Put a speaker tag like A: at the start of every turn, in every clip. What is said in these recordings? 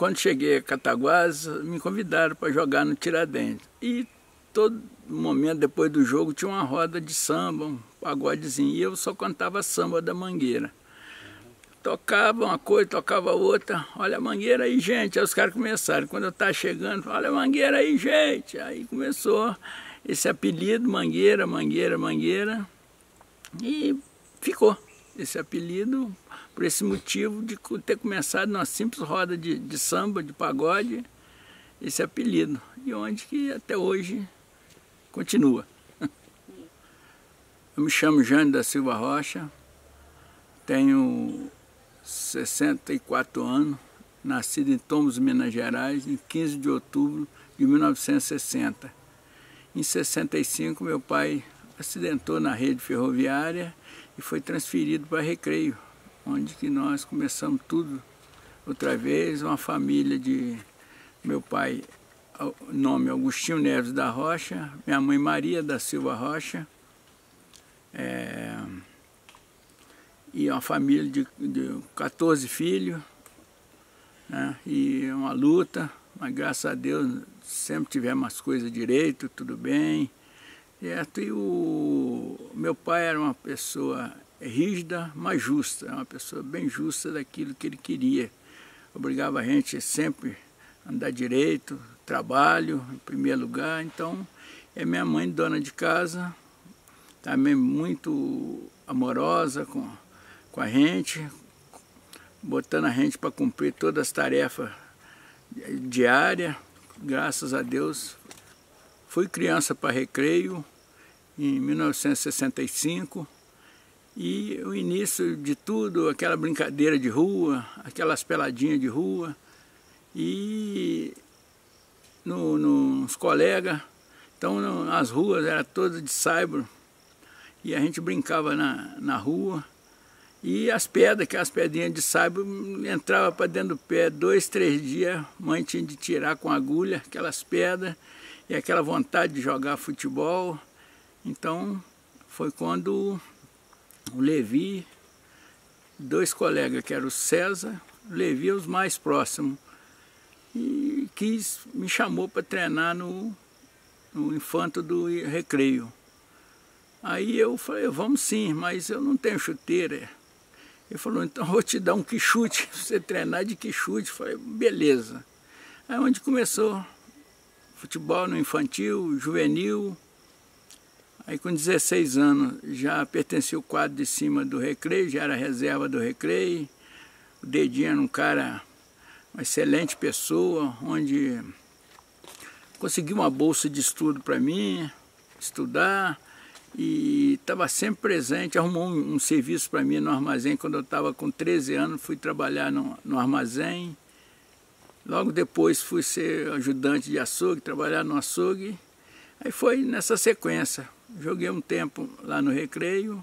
A: quando cheguei a Cataguases, me convidaram para jogar no Tiradentes. E todo momento depois do jogo tinha uma roda de samba, um pagodezinho, e eu só cantava samba da Mangueira. Tocava uma coisa, tocava outra, olha a Mangueira aí, gente. Aí os caras começaram, quando eu estava chegando, olha a Mangueira aí, gente. Aí começou esse apelido, Mangueira, Mangueira, Mangueira, e ficou esse apelido por esse motivo de ter começado numa simples roda de samba, de pagode, esse apelido, e onde que até hoje continua. Eu me chamo Jânio da Silva Rocha, tenho 64 anos, nascido em Tombos, Minas Gerais, em 15 de outubro de 1960. Em 65, meu pai acidentou na rede ferroviária e foi transferido para Recreio, onde que nós começamos tudo outra vez, uma família de meu pai, nome Agostinho Neves da Rocha, minha mãe Maria da Silva Rocha, e uma família de 14 filhos, né? E uma luta, mas graças a Deus sempre tivemos as coisas direito, tudo bem. Certo? E o meu pai era uma pessoa rígida, mas justa, uma pessoa bem justa daquilo que ele queria. Obrigava a gente sempre a andar direito, trabalho em primeiro lugar. Então, é minha mãe, dona de casa, também muito amorosa com a gente, botando a gente para cumprir todas as tarefas diárias. Graças a Deus, fui criança para Recreio em 1965, e o início de tudo, aquela brincadeira de rua, aquelas peladinhas de rua, e nos colegas, então as ruas eram todas de saibro, e a gente brincava na rua, e as pedras, aquelas pedrinhas de saibro, entrava para dentro do pé, 2, 3 dias, a mãe tinha de tirar com agulha aquelas pedras, e aquela vontade de jogar futebol. Então, foi quando o Levi, 2 colegas, que eram o César, o Levi, os mais próximos, e me chamou para treinar no Infanto do Recreio. Aí eu falei, vamos sim, mas eu não tenho chuteira. Ele falou, então vou te dar um quichute, você treinar de quichute. Eu falei, beleza. Aí onde começou futebol no infantil, juvenil. Aí com 16 anos já pertencia ao quadro de cima do Recreio, já era reserva do Recreio. O Dedinho era um cara, uma excelente pessoa, onde conseguiu uma bolsa de estudo para mim, estudar, e estava sempre presente, arrumou um serviço para mim no armazém. Quando eu estava com 13 anos, fui trabalhar no armazém. Logo depois fui ser ajudante de açougue, trabalhar no açougue. Aí foi nessa sequência. Joguei um tempo lá no Recreio,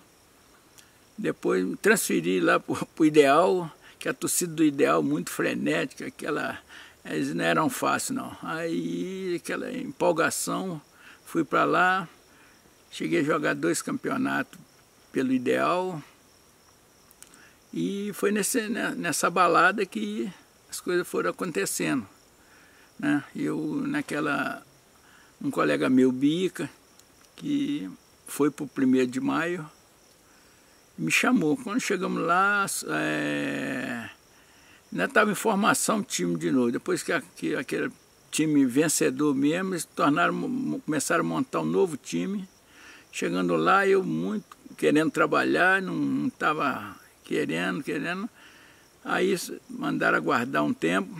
A: depois me transferi lá para o Ideal, que a torcida do Ideal muito frenética, eles não eram fáceis não. Aí aquela empolgação, fui para lá, cheguei a jogar 2 campeonatos pelo Ideal, e foi nessa balada que as coisas foram acontecendo, né? Um colega meu, Bica, que foi para o 1º de maio, me chamou. Quando chegamos lá, ainda estava em formação time de novo. Depois que aquele time vencedor mesmo, eles começaram a montar um novo time. Chegando lá, eu muito querendo trabalhar, não estava querendo. Aí mandaram aguardar um tempo.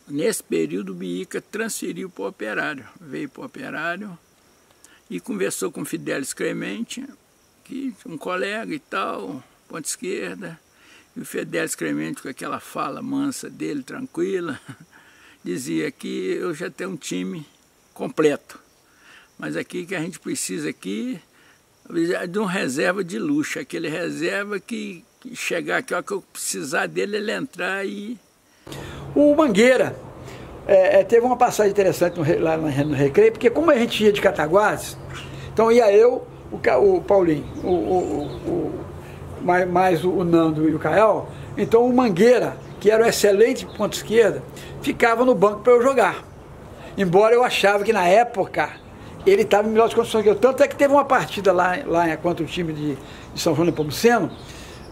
A: Nesse período, o Bica transferiu para o Operário. Veio para o Operário e conversou com o Fidelis Clemente, que um colega e tal, ponta esquerda. E o Fidelis Clemente, com aquela fala mansa dele, tranquila, dizia que eu já tenho um time completo. Mas aqui que a gente precisa aqui de um reserva de luxo, aquele reserva que chegar aqui, ó, que eu precisar dele, ele entrar e...
B: O Mangueira teve uma passagem interessante lá no Recreio, porque como a gente ia de Cataguases, então ia eu, o Paulinho, mais o Nando e o Cael, então o Mangueira, que era um excelente ponta esquerda, ficava no banco para eu jogar. Embora eu achava que na época ele estava em melhores condições que eu. Tanto é que teve uma partida lá contra o time de São João Nepomuceno,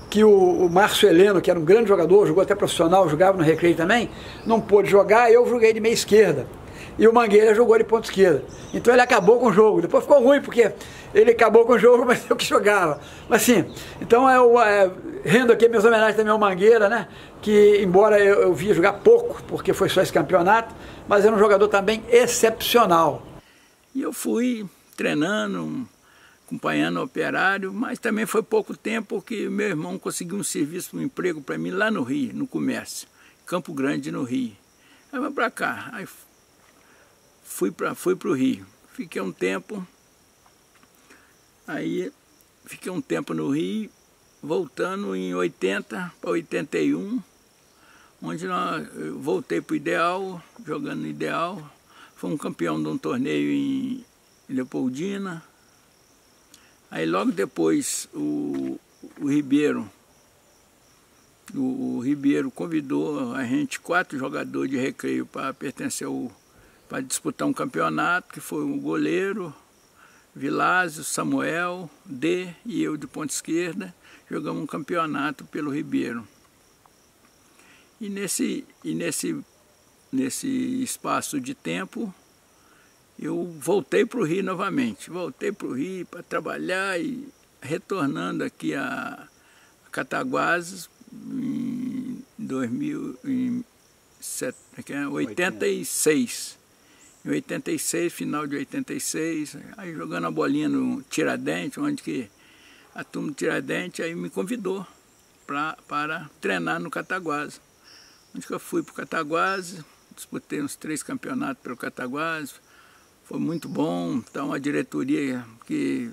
B: que o Márcio Heleno, que era um grande jogador, jogou até profissional, jogava no Recreio também, não pôde jogar, eu joguei de meia esquerda. E o Mangueira jogou de ponta esquerda. Então ele acabou com o jogo. Depois ficou ruim, porque ele acabou com o jogo, mas eu que jogava. Mas assim, então rendo aqui minhas homenagens também ao Mangueira, né? Que embora eu via jogar pouco, porque foi só esse campeonato, mas era um jogador também excepcional.
A: E eu fui treinando, acompanhando o Operário, mas também foi pouco tempo que meu irmão conseguiu um serviço, um emprego para mim lá no Rio, no comércio, Campo Grande, no Rio. Aí vamos para cá. Aí fui para o Rio, fiquei um tempo no Rio, voltando em 80 para 81, onde eu voltei para o Ideal, jogando no Ideal, fui um campeão de um torneio em Leopoldina. Aí logo depois o Ribeiro convidou a gente, 4 jogadores de Recreio, para pertencer para disputar um campeonato, que foi o goleiro, Vilásio, Samuel, e eu de ponta esquerda, jogamos um campeonato pelo Ribeiro. E nesse espaço de tempo, eu voltei para o Rio novamente. Voltei para o Rio para trabalhar e retornando aqui a Cataguases em 86. Em 86, final de 86, aí jogando a bolinha no Tiradentes, onde que a turma do Tiradentes aí me convidou para treinar no Cataguases. Onde que eu fui para o Cataguases, disputei uns 3 campeonatos pelo Cataguases, foi muito bom. Então a diretoria que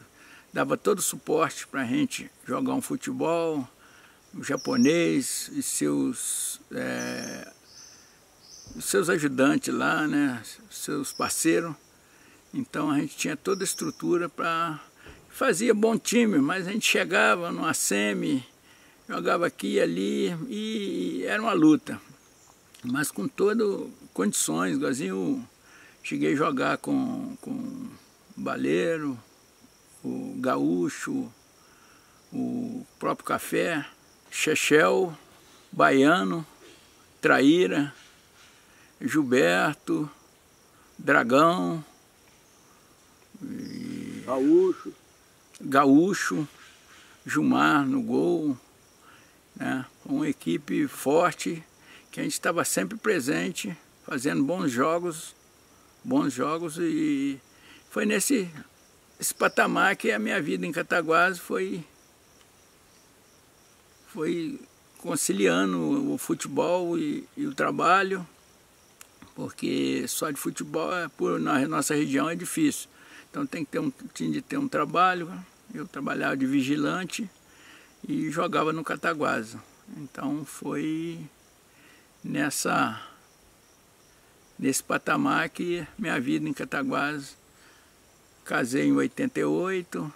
A: dava todo o suporte para a gente jogar um futebol, o japonês e seus ajudantes lá, né, seus parceiros. Então a gente tinha toda a estrutura para... Fazia bom time, mas a gente chegava numa semi, jogava aqui e ali, e era uma luta. Mas com todas condições, igualzinho cheguei a jogar com o Baleiro, o Gaúcho, o próprio Café, Chechel, Baiano, Traíra, Gilberto, Dragão, Gaúcho, Gilmar no gol, né? Uma equipe forte que a gente estava sempre presente, fazendo bons jogos, e foi nesse patamar que a minha vida em Cataguases foi conciliando o futebol e o trabalho, porque só de futebol na nossa região é difícil. Então tinha de ter um trabalho. Eu trabalhava de vigilante e jogava no Cataguases. Então foi nesse patamar que minha vida em Cataguases. Casei em 88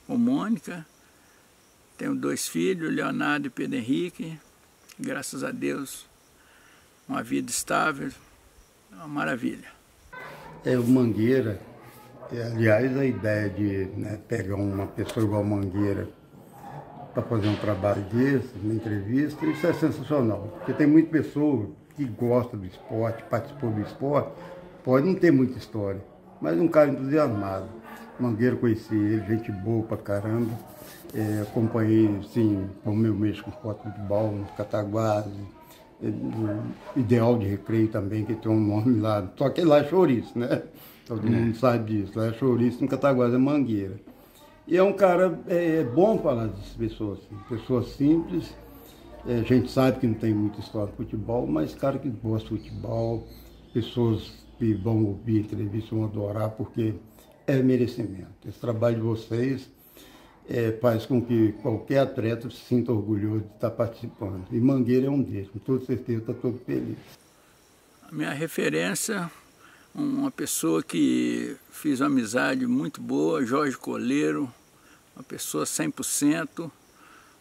A: com Mônica, tenho 2 filhos, Leonardo e Pedro Henrique. Graças a Deus, uma vida estável, uma maravilha.
C: O Mangueira, aliás, a ideia de pegar uma pessoa igual Mangueira para fazer um trabalho desse, uma entrevista, isso é sensacional. Porque tem muita pessoa que gosta do esporte, participou do esporte, pode não ter muita história, mas um cara entusiasmado. Mangueira, conheci ele, gente boa pra caramba. Acompanhei, sim, como eu mexo com esporte de futebol, no Cataguases, Ideal de Recreio também, que tem um nome lá, só que lá é chouriço, né? Todo mundo sabe disso, lá é chouriço, no Cataguases é Mangueira. E é um cara, bom falar dessas pessoas, assim, pessoas simples. A gente sabe que não tem muita história de futebol, mas cara que gosta de futebol, pessoas que vão ouvir a entrevista vão adorar, porque é merecimento. Esse trabalho de vocês faz com que qualquer atleta se sinta orgulhoso de estar participando. E Mangueira é um deles, com toda certeza está todo feliz.
A: A minha referência, uma pessoa que fiz uma amizade muito boa, Jorge Coleiro, uma pessoa 100%,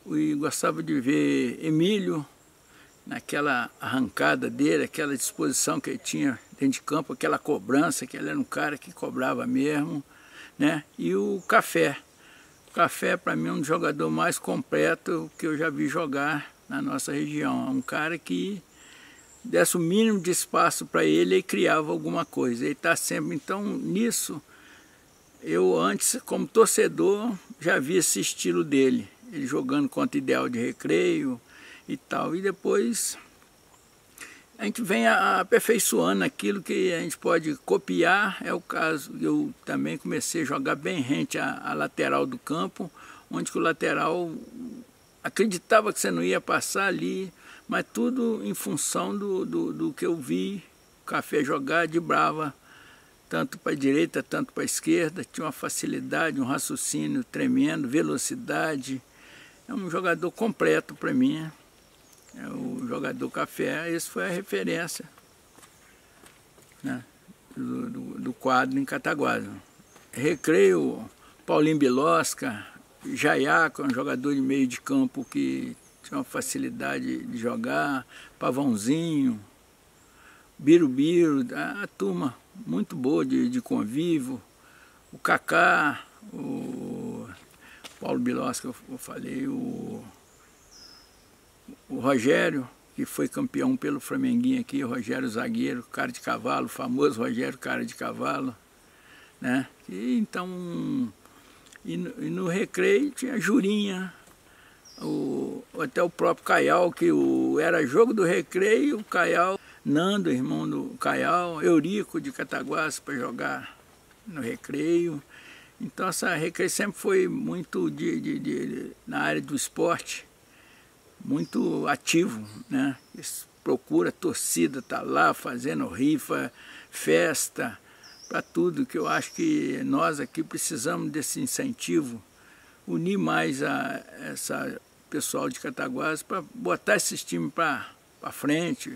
A: e gostava de ver Emílio, naquela arrancada dele, aquela disposição que ele tinha dentro de campo, aquela cobrança, que ele era um cara que cobrava mesmo, né? E o Café. O Café, para mim, é um dos jogadores mais completos que eu já vi jogar na nossa região. É um cara que desse o mínimo de espaço para ele e criava alguma coisa. Ele está sempre, então, nisso, eu antes, como torcedor, já vi esse estilo dele. Ele jogando contra Ideal de Recreio e tal. E depois a gente vem aperfeiçoando aquilo que a gente pode copiar. É o caso, eu também comecei a jogar bem rente à lateral do campo, onde que o lateral acreditava que você não ia passar ali, mas tudo em função do que eu vi o Café jogar de brava, tanto para a direita, tanto para a esquerda. Tinha uma facilidade, um raciocínio tremendo, velocidade. É um jogador completo para mim. É o jogador Café. Essa foi a referência, né, do quadro em Cataguases. Recreio, Paulinho Bilosca, Jaiaco, um jogador de meio de campo que tinha uma facilidade de jogar, Pavãozinho, Birubiru, a turma muito boa de convívio, o Kaká, o Paulo Bilosca, eu falei, o Rogério, que foi campeão pelo Flamenguinho aqui, o Rogério Zagueiro, cara de cavalo, o famoso Rogério Cara de Cavalo, né? E então, e no Recreio tinha Jurinha, até o próprio Caial, que era jogo do Recreio, o Caial, Nando, irmão do Caial, Eurico de Cataguases para jogar no Recreio. Então essa Recreio sempre foi muito na área do esporte, muito ativo, né? Procura, a torcida tá lá fazendo rifa, festa, para tudo, que eu acho que nós aqui precisamos desse incentivo, unir mais essa pessoal de Cataguases para botar esses times para frente.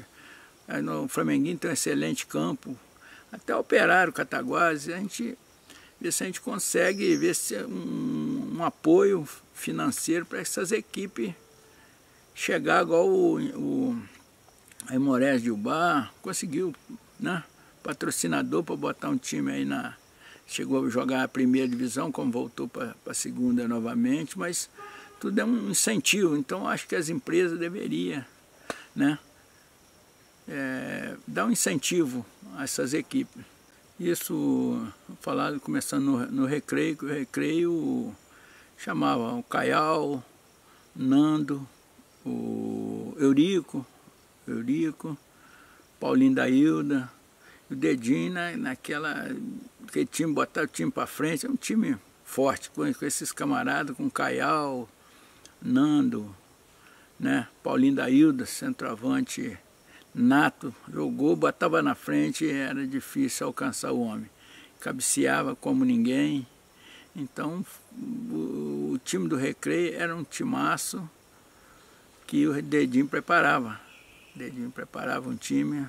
A: No Flamenguinho tem um excelente campo, até Operário, Cataguases, a gente vê se a gente consegue ver se um apoio financeiro para essas equipes chegar igual o Aimorés de Ubá conseguiu, né, patrocinador para botar um time aí chegou a jogar a primeira divisão, como voltou para a segunda novamente, mas tudo é um incentivo. Então acho que as empresas deveriam, né, dar um incentivo a essas equipes. Isso, falado, começando no Recreio, que o Recreio chamava o Caial, Nando, o Eurico, Paulinho da Hilda, o Dedinho, aquele time, botar o time para frente, é um time forte, com esses camaradas, com Caial, Nando, né, Paulinho da Hilda, centroavante nato, jogou, botava na frente, era difícil alcançar o homem, cabeceava como ninguém. Então o time do Recreio era um timaço que o Dedinho preparava. O Dedinho preparava um time,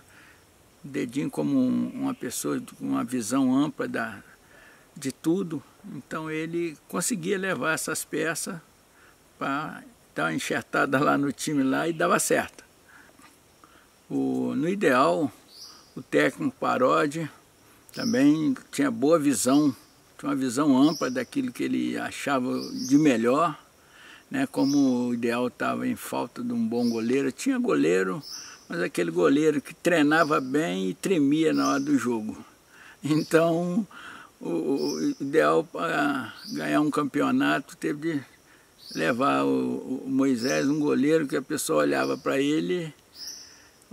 A: o Dedinho como uma pessoa com uma visão ampla de tudo. Então ele conseguia levar essas peças para dar enxertada lá no time lá e dava certo. No Ideal, o técnico Parodi também tinha boa visão, tinha uma visão ampla daquilo que ele achava de melhor, né? Como o Ideal estava em falta de um bom goleiro, tinha goleiro, mas aquele goleiro que treinava bem e tremia na hora do jogo. Então o Ideal, para ganhar um campeonato, teve de levar o Moisés, um goleiro que a pessoa olhava para ele,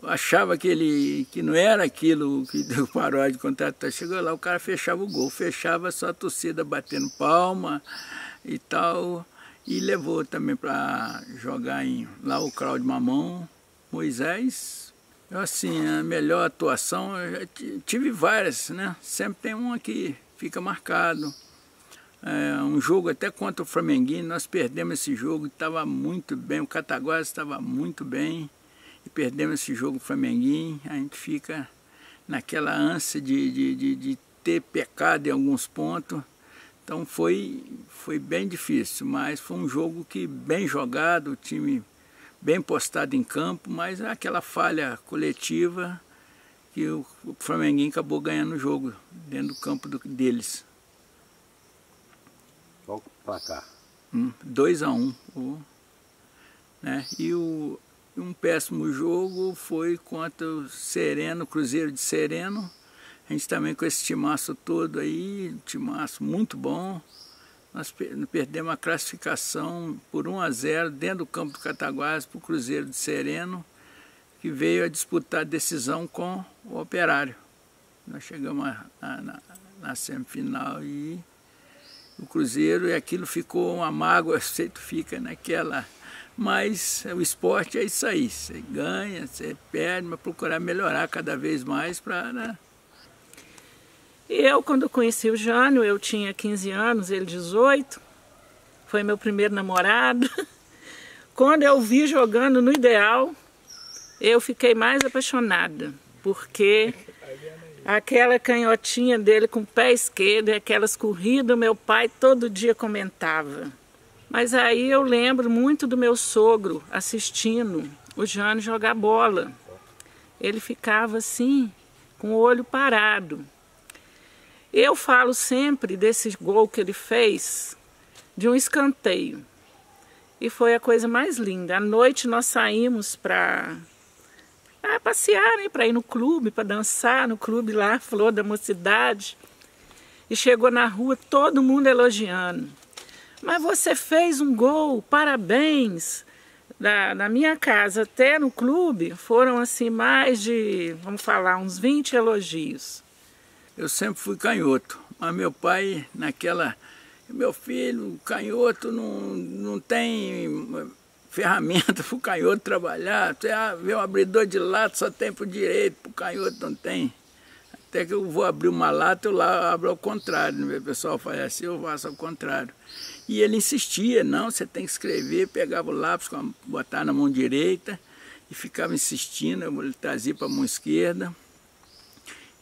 A: achava que não era aquilo que o Parodi contratou. Chegou lá, o cara fechava o gol, fechava só a torcida batendo palma e tal, e levou também para jogar lá o Cláudio Mamão. Moisés, assim, a melhor atuação, eu já tive várias, né? Sempre tem uma que fica marcado. Um jogo até contra o Flamenguinho, nós perdemos esse jogo, estava muito bem, o Cataguases estava muito bem, e perdemos esse jogo Flamenguinho. A gente fica naquela ânsia de ter pecado em alguns pontos. Então foi bem difícil, mas foi um jogo que bem jogado, o time bem postado em campo, mas aquela falha coletiva que o Flamenguinho acabou ganhando o jogo dentro do campo deles.
D: Qual pra cá?
A: 2-1. Né? E um péssimo jogo foi contra o Sereno, Cruzeiro de Sereno. A gente também com esse timaço todo aí, timaço muito bom. Nós perdemos a classificação por 1-0 dentro do campo do Cataguases para o Cruzeiro de Sereno, que veio a disputar a decisão com o Operário. Nós chegamos na semifinal e o Cruzeiro, e aquilo ficou uma mágoa, feito fica naquela. Mas o esporte é isso aí, você ganha, você perde, mas procurar melhorar cada vez mais para... Né?
E: Eu, quando conheci o Jânio, eu tinha 15 anos, ele 18, foi meu primeiro namorado. Quando eu vi jogando no Ideal, eu fiquei mais apaixonada, porque aquela canhotinha dele com o pé esquerdo e aquelas corridas, meu pai todo dia comentava. Mas aí eu lembro muito do meu sogro assistindo o Jânio jogar bola. Ele ficava assim, com o olho parado. Eu falo sempre desse gol que ele fez, de um escanteio. E foi a coisa mais linda. À noite nós saímos para passear, né? Para ir no clube, para dançar no clube lá, Flor da Mocidade. E chegou na rua todo mundo elogiando. Mas você fez um gol, parabéns. Da minha casa até no clube foram assim mais de, vamos falar, uns 20 elogios.
A: Eu sempre fui canhoto, mas meu pai meu filho, canhoto não tem ferramenta para o canhoto trabalhar, você vê um abridor de lata, só tem para o direito, para o canhoto não tem. Até que eu vou abrir uma lata, eu lá abro ao contrário, né? O pessoal faz assim, eu faço ao contrário. E ele insistia, não, você tem que escrever, pegava o lápis, botava na mão direita e ficava insistindo, ele trazia para a mão esquerda.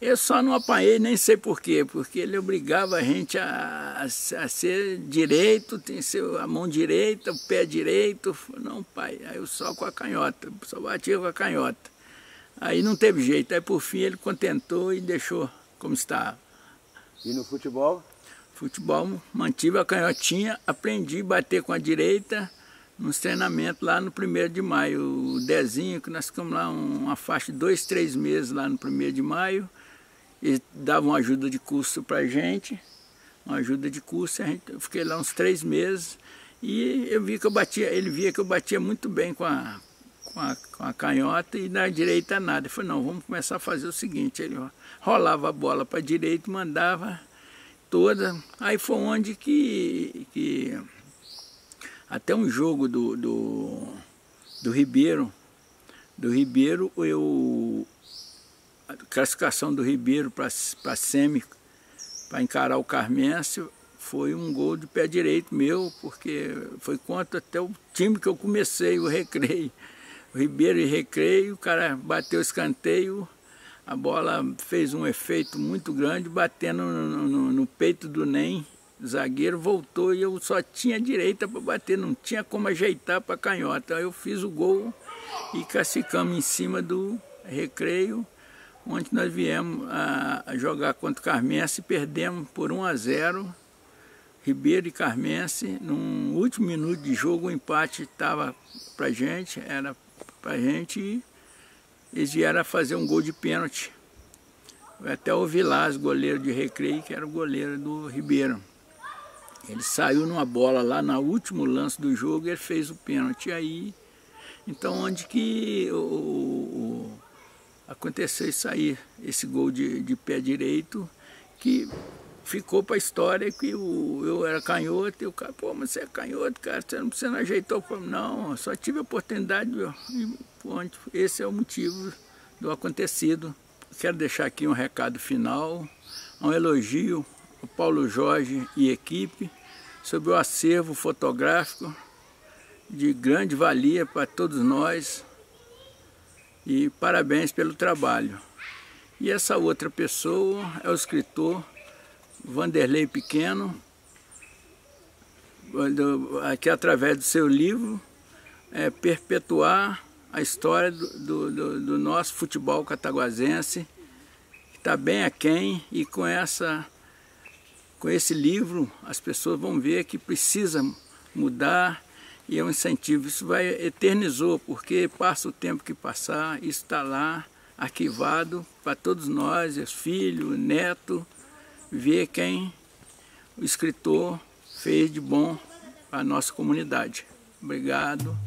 A: Eu só não apanhei, nem sei por quê, porque ele obrigava a gente a ser direito, tem a mão direita, o pé direito. Não, pai, aí eu só com a canhota, só batia com a canhota. Aí não teve jeito, aí por fim ele contentou e deixou como estava.
D: E no futebol?
A: Futebol, mantive a canhotinha, aprendi a bater com a direita nos treinamentos lá no 1º de maio. O Dezinho, que nós ficamos lá uma faixa de 2, 3 meses lá no 1º de maio. Eles davam uma ajuda de curso pra gente, uma ajuda de curso, eu fiquei lá uns 3 meses e eu vi que ele via que eu batia muito bem com a canhota e na direita nada. Ele falou, não, vamos começar a fazer o seguinte, ele rolava a bola para a direita e mandava toda. Aí foi onde que até um jogo do Ribeiro, a classificação do Ribeiro para a semi, para encarar o Carmense, foi um gol de pé direito meu, porque foi contra até o time que eu comecei, o Recreio. O Ribeiro e Recreio, o cara bateu o escanteio, a bola fez um efeito muito grande, batendo no peito do Nem, o zagueiro voltou e eu só tinha direita para bater, não tinha como ajeitar para a canhota. Aí eu fiz o gol e classificamos em cima do Recreio, onde nós viemos a jogar contra o Carmense e perdemos por 1-0, Ribeiro e Carmense. No último minuto de jogo o empate estava para gente, era para gente, e eles vieram a fazer um gol de pênalti. Até o Vilas, goleiro de Recreio, que era o goleiro do Ribeiro. Ele saiu numa bola lá no último lance do jogo e ele fez o pênalti. Aí, então onde que aconteceu isso aí, esse gol de pé direito, que ficou para a história, que eu era canhoto, e o cara, pô, mas você é canhoto, cara, você não ajeitou? Não, eu só tive a oportunidade, esse é o motivo do acontecido. Quero deixar aqui um recado final, um elogio ao Paulo Jorge e equipe, sobre o acervo fotográfico de grande valia para todos nós, e parabéns pelo trabalho. E essa outra pessoa é o escritor Vanderlei Pequeno, que através do seu livro perpetuar a história do nosso futebol cataguasense, que está bem aquém, e com esse livro as pessoas vão ver que precisa mudar, e é um incentivo. Isso vai eternizou, porque passa o tempo que passar, isso está lá arquivado para todos nós, os filhos, neto, ver quem o escritor fez de bom para a nossa comunidade. Obrigado.